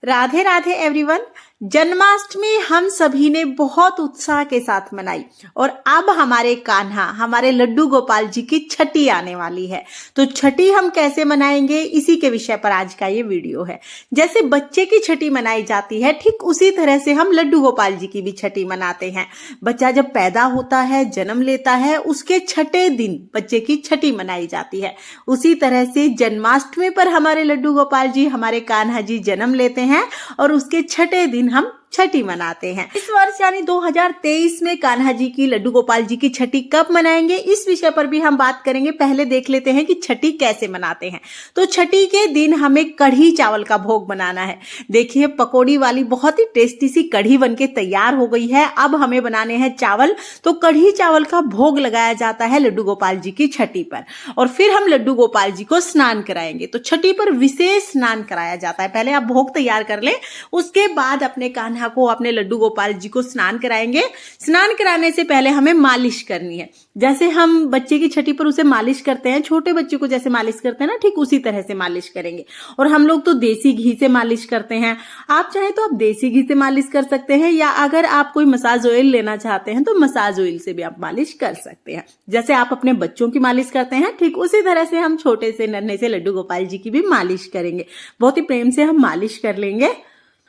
Radhe Radhe everyone. Janmashtami हम सभी ने बहुत उत्साह के साथ मनाई और अब हमारे कान्हा, हमारे लड्डू गोपाल जी की छठी आने वाली है। तो छठी हम कैसे मनाएंगे, इसी के विषय पर आज का ये वीडियो है। जैसे बच्चे की छठी मनाई जाती है, ठीक उसी तरह से हम लड्डू गोपाल जी की भी छठी मनाते हैं। बच्चा जब पैदा होता है, जन्म लेता है, उसके छठे दिन बच्चे की छठी मनाई जाती है। उसी तरह से जन्माष्टमी पर हमारे लड्डू गोपाल जी, हमारे कान्हा जी जन्म लेते हैं और उसके छठे दिन हम छठी मनाते हैं। इस वर्ष यानी 2023 में कान्हा जी की, लड्डू गोपाल जी की छठी कब मनाएंगे, इस विषय पर भी हम बात करेंगे। पहले देख लेते हैं कि छठी कैसे मनाते हैं। तो छठी के दिन हमें कढ़ी चावल का भोग बनाना है। देखिए, पकौड़ी वाली बहुत ही टेस्टी सी कढ़ी बनके तैयार हो गई है। अब हमें बनाने हैं चावल। तो कढ़ी चावल का भोग लगाया जाता है लड्डू गोपाल जी की छठी पर और फिर हम लड्डू गोपाल जी को स्नान कराएंगे। तो छठी पर विशेष स्नान कराया जाता है। पहले आप भोग तैयार कर लें, उसके बाद अपने कान्हा को, अपने लड्डू गोपाल जी को स्नान कराएंगे। स्नान कराने से पहले हमें मालिश करनी है। जैसे हम बच्चे की छठी पर उसे मालिश करते हैं, छोटे बच्चे को जैसे मालिश करते हैं ना, ठीक उसी तरह से मालिश करेंगे। और हम लोग तो देसी घी से मालिश करते हैं। आप चाहे तो आप देसी घी से मालिश कर सकते हैं, या अगर आप कोई मसाज ऑयल लेना चाहते हैं तो मसाज ऑयल से भी आप मालिश कर सकते हैं। जैसे आप अपने बच्चों की मालिश करते हैं, ठीक उसी तरह से हम छोटे से नन्हे से लड्डू गोपाल जी की भी मालिश करेंगे। बहुत ही प्रेम से हम मालिश कर लेंगे।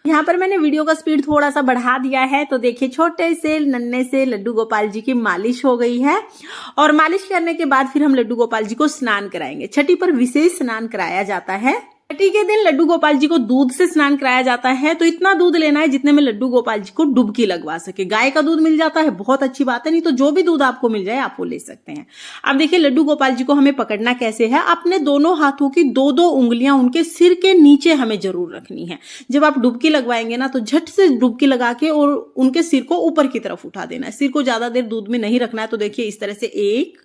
यहाँ पर मैंने वीडियो का स्पीड थोड़ा सा बढ़ा दिया है। तो देखिए, छोटे से नन्हे से लड्डू गोपाल जी की मालिश हो गई है और मालिश करने के बाद फिर हम लड्डू गोपाल जी को स्नान कराएंगे। छठी पर विशेष स्नान कराया जाता है। छठी के दिन लड्डू गोपाल जी को दूध से स्नान कराया जाता है। तो इतना दूध लेना है जितने में लड्डू गोपाल जी को डुबकी लगवा सके। गाय का दूध मिल जाता है, बहुत अच्छी बात है, नहीं तो जो भी दूध आपको मिल जाए आप वो ले सकते हैं। अब देखिए, लड्डू गोपाल जी को हमें पकड़ना कैसे है। अपने दोनों हाथों की दो दो उंगलियां उनके सिर के नीचे हमें जरूर रखनी है। जब आप डुबकी लगवाएंगे ना, तो झट से डुबकी लगा के और उनके सिर को ऊपर की तरफ उठा देना है। सिर को ज्यादा देर दूध में नहीं रखना है। तो देखिए, इस तरह से एक,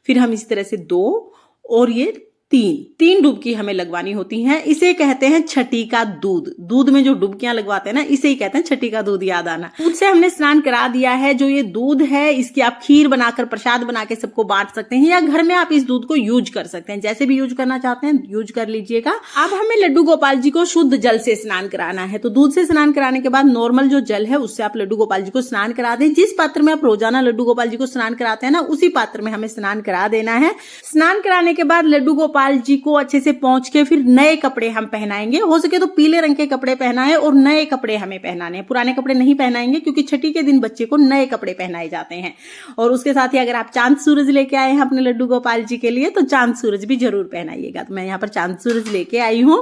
फिर हम इस तरह से दो और ये तीन डुबकी हमें लगवानी होती हैं। इसे कहते हैं छठी का दूध। दूध में जो डुबकियां लगवाते हैं ना, इसे ही कहते हैं छठी का दूध। याद आना। दूध से हमने स्नान करा दिया है। जो ये दूध है, इसकी आप खीर बनाकर, प्रसाद बना के सबको बांट सकते हैं, या घर में आप इस दूध को यूज कर सकते हैं। जैसे भी यूज करना चाहते हैं यूज कर लीजिएगा। अब हमें लड्डू गोपाल जी को शुद्ध जल से स्नान कराना है। तो दूध से स्नान कराने के बाद नॉर्मल जो जल है उससे आप लड्डू गोपाल जी को स्नान करा दें। जिस पात्र में आप रोजाना लड्डू गोपाल जी को स्नान कराते हैं ना, उसी पात्र में हमें स्नान करा देना है। स्नान कराने के बाद लड्डू गोपाल जी को अच्छे से पहुंच के फिर नए कपड़े हम पहनाएंगे। हो सके तो पीले रंग के कपड़े पहनाएं और नए कपड़े हमें पहनाने हैं। पुराने कपड़े नहीं पहनाएंगे, क्योंकि छठी के दिन बच्चे को नए कपड़े पहनाए जाते हैं। और उसके साथ ही अगर आप चांद सूरज लेके आए हैं अपने लड्डू गोपाल जी के लिए, तो चांद सूरज भी जरूर पहनाइएगा। तो मैं यहाँ पर चांद सूरज लेके आई हूँ।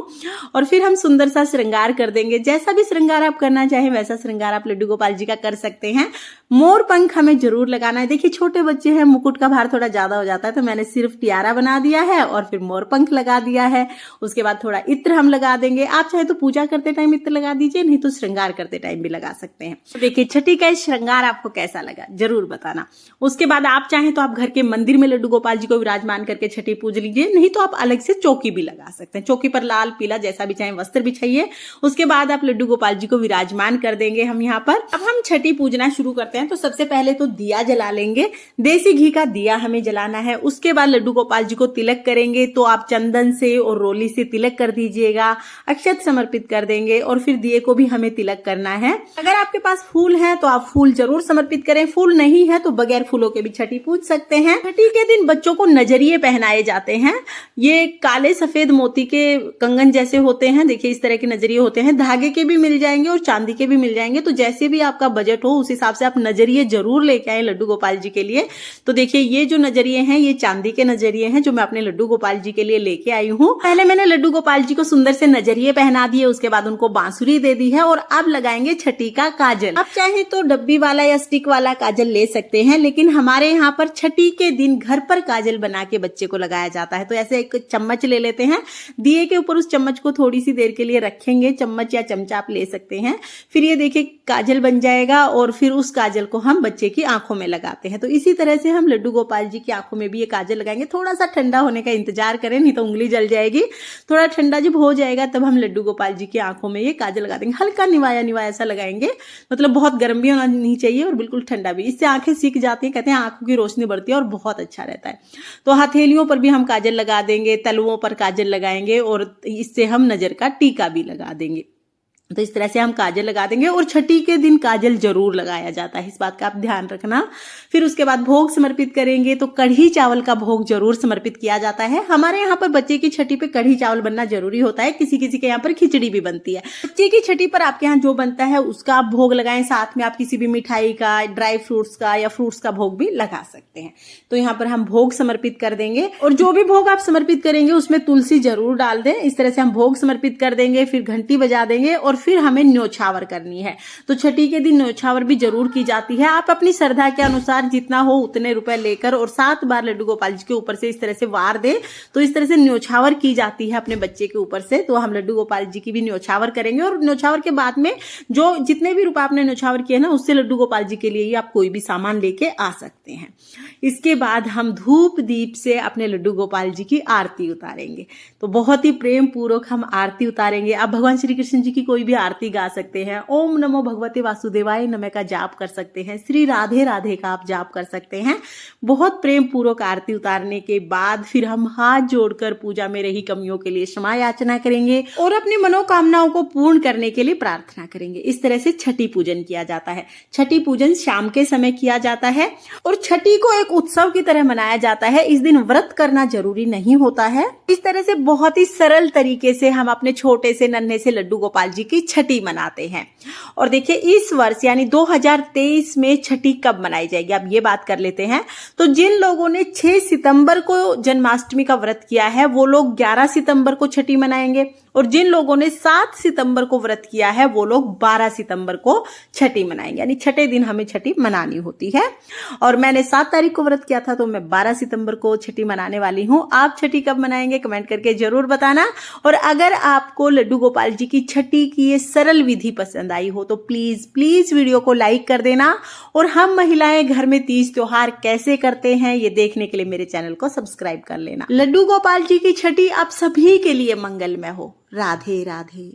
और फिर हम सुंदर सा श्रृंगार कर देंगे। जैसा भी श्रृंगार आप करना चाहें वैसा श्रृंगार आप लड्डू गोपाल जी का कर सकते हैं। मोर पंख हमें जरूर लगाना है। देखिए, छोटे बच्चे हैं, मुकुट का भार थोड़ा ज्यादा हो जाता है, तो मैंने सिर्फ टियारा बना दिया है और फिर मोर पंख लगा दिया है। उसके बाद थोड़ा इत्र हम लगा देंगे। आप चाहे तो पूजा करते टाइम इत्र लगा दीजिए, नहीं तो श्रृंगार करते टाइम भी लगा सकते हैं। तो देखिए, छठी का श्रृंगार आपको कैसा लगा जरूर बताना। उसके बाद आप चाहें तो आप घर के मंदिर में लड्डू गोपाल जी को विराजमान करके छठी पूज लीजिए, नहीं तो आप अलग से चौकी भी लगा सकते हैं। चौकी पर लाल पीला जैसा भी चाहे वस्त्र बिछाइए। उसके बाद आप लड्डू गोपाल जी को विराजमान कर देंगे हम यहाँ पर। अब हम छठी पूजना शुरू करते हैं। तो सबसे पहले तो दिया जला लेंगे। देसी घी का दिया हमें जलाना है। उसके बाद लड्डू गोपाल जी को तिलक करेंगे। तो आप चंदन से और रोली से तिलक कर दीजिएगा, अक्षत समर्पित कर देंगे और फिर दिए को भी हमें तिलक करना है। अगर आपके पास फूल है तो आप फूल जरूर समर्पित करें। फूल नहीं है तो बगैर फूलों के भी छठी पूज सकते हैं। छठी के दिन बच्चों को नजरिए पहनाए जाते हैं। ये काले सफेद मोती के कंगन जैसे होते हैं। देखिए, इस तरह के नजरिए होते हैं। धागे के भी मिल जाएंगे और चांदी के भी मिल जाएंगे। तो जैसे भी आपका बजट हो उस हिसाब से आप नजरिए जरूर लेके आए लड्डू गोपाल जी के लिए। तो देखिए, ये जो नजरिए हैं ये चांदी के नजरिए हैं, जो मैं अपने लड्डू गोपाल जी के लिए लेके आई हूँ। पहले मैंने लड्डू गोपाल जी को सुंदर से नजरिए पहना दिए। उसके बाद उनको बांसुरी दे दी है और अब लगाएंगे छठी का काजल। आप चाहे तो डब्बी वाला या स्टिक वाला काजल ले सकते हैं, लेकिन हमारे यहाँ पर छठी के दिन घर पर काजल बना के बच्चे को लगाया जाता है। तो ऐसे एक चम्मच ले लेते हैं, दिए के ऊपर उस चम्मच को थोड़ी सी देर के लिए रखेंगे। चम्मच या चमचा आप ले सकते हैं। फिर ये देखिए काजल बन जाएगा और फिर उस काजल को हम बच्चे की आंखों में लगाते हैं। तो इसी तरह से हम लड्डू गोपाल जी की आंखों में भी ये काजल लगाएंगे। थोड़ा सा ठंडा होने का इंतजार करें, नहीं तो उंगली जल जाएगी। थोड़ा ठंडा जब हो जाएगा तब हम लड्डू गोपाल जी की आंखों में ये काजल लगा देंगे। हल्का निवाया निवाया सा लगाएंगे, मतलब बहुत गर्म भी होना नहीं चाहिए और बिल्कुल ठंडा भी। इससे आंखें सीख जाती हैं, कहते हैं आंखों की रोशनी बढ़ती है और बहुत अच्छा रहता है। तो हथेलियों पर भी हम काजल लगा देंगे, तलवों पर काजल लगाएंगे और इससे हम नजर का टीका भी लगा देंगे। तो इस तरह से हम काजल लगा देंगे और छठी के दिन काजल जरूर लगाया जाता है, इस बात का आप ध्यान रखना। फिर उसके बाद भोग समर्पित करेंगे तो कढ़ी चावल का भोग जरूर समर्पित किया जाता है। हमारे यहाँ पर बच्चे की छठी पे कढ़ी चावल बनना जरूरी होता है, किसी किसी के यहाँ पर खिचड़ी भी बनती है। बच्चे की छठी पर आपके यहाँ जो बनता है उसका आप भोग लगाएं, साथ में आप किसी भी मिठाई का, ड्राई फ्रूट्स का या फ्रूट्स का भोग भी लगा सकते हैं। तो यहाँ पर हम भोग समर्पित कर देंगे और जो भी भोग आप समर्पित करेंगे उसमें तुलसी जरूर डाल दें। इस तरह से हम भोग समर्पित कर देंगे, फिर घंटी बजा देंगे और फिर हमें न्योछावर करनी है। तो छठी के दिन न्योछावर भी जरूर की जाती है। आप अपनी श्रद्धा के अनुसार जितना हो उतने रुपए लेकर और 7 बार लड्डू गोपाल जी के ऊपर से इस तरह से वार दे, तो इस तरह से न्योछावर की जाती है अपने बच्चे के ऊपर से। तो हम लड्डू गोपाल जी की भी न्योछावर करेंगे और न्योछावर के बाद में जो जितने भी रुपए आपने न्योछावर किए ना, उससे लड्डू गोपाल जी के लिए ही आप कोई भी सामान लेके आ सकते हैं। इसके बाद हम धूप दीप से अपने लड्डू गोपाल जी की आरती उतारेंगे। तो बहुत ही प्रेम पूर्वक हम आरती उतारेंगे। आप भगवान श्री कृष्ण जी की कोई भी आरती गा सकते हैं। ओम नमो भगवते वासुदेवाय नमः का जाप कर सकते हैं। श्री राधे राधे का आप जाप कर सकते हैं। बहुत प्रेम पूर्वक आरती उतारने के बाद फिर हम हाथ जोड़कर पूजा में रही कमियों के लिए क्षमा याचना करेंगे और अपनी मनोकामनाओं को पूर्ण करने के लिए प्रार्थना करेंगे। इस तरह से छठी पूजन किया जाता है। छठी पूजन शाम के समय किया जाता है और छठी को एक उत्सव की तरह मनाया जाता है। इस दिन व्रत करना जरूरी नहीं होता है। इस तरह से बहुत ही सरल तरीके से हम अपने छोटे से नन्हे से लड्डू गोपाल जी की छठी मनाते हैं। और देखिए इस वर्ष यानी 2023 में छठी कब मनाई जाएगी, अब ये बात कर लेते हैं। तो जिन लोगों ने 6 सितंबर को जन्माष्टमी का व्रत किया है वो लोग 11 सितंबर को छठी मनाएंगे और जिन लोगों ने 7 सितंबर को व्रत किया है वो लोग 12 सितंबर को छठी मनाएंगे। यानी छठे दिन हमें छठी मनानी होती है। और मैंने 7 तारीख को व्रत किया था तो मैं 12 सितंबर को छठी मनाने वाली हूं। आप छठी कब मनाएंगे कमेंट करके जरूर बताना। और अगर आपको लड्डू गोपाल जी की छठी की ये सरल विधि पसंद आई हो तो प्लीज प्लीज वीडियो को लाइक कर देना। और हम महिलाएं घर में तीज त्योहार कैसे करते हैं ये देखने के लिए मेरे चैनल को सब्सक्राइब कर लेना। लड्डू गोपाल जी की छठी आप सभी के लिए मंगलमय हो। राधे राधे।